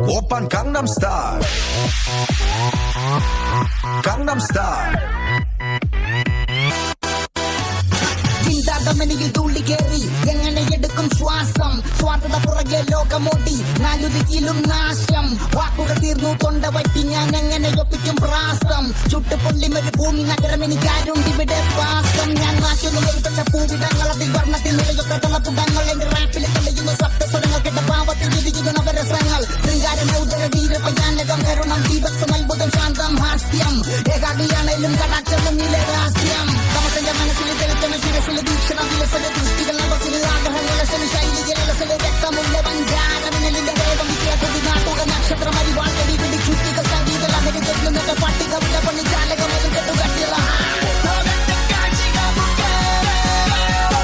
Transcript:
Oppan Gangnam Style. Gangnam Style. ചിന്താതമനിയിൽ തുള്ളി കയറി എങ്ങനെ എടുക്കും ശ്വാസം സ്വാർത്ഥത പുറകെ ലോകമോടി നാലുദിക്കിലും നാശം വാക്കുകൾ തീർന്നു തൊണ്ട വറ്റി ഞാൻ എങ്ങനെ ഒപ്പിക്കും പ്രാസം ചുട്ടുപൊള്ളിമൊരു ഭൂമി നഗരം എനിക്കാരുണ്ട് ഇവിടെ പാസം ഞാൻ വാക്കുന്നു ഒരുപെട്ട പൂവിടങ്ങൾ അതിൽ വർണ്ണത്തിൽ നിലയൊത്ത തളപ്പുടങ്ങൾ എന്റെ റാപ്പിൽ തെളിയുന്ന സപ്തസ്വരങ്ങൾ കേട്ട പാവത്തിൽ വിധിക്കുന്ന നവരസങ്ങൾ ശൃംഗാര നൗദര വീരപയാനകം കരുണം ദിവസം അത്ഭുതം ശാന്തം ഹാസ്യം ഏകാഗിയാണേലും കടാക്ഷമുന്നിലെ രഹസ്യം തമസന്റെ മനസ്സിൽ തെളിച്ചണ ശിരസിലെ വീക്ഷണം വിലസന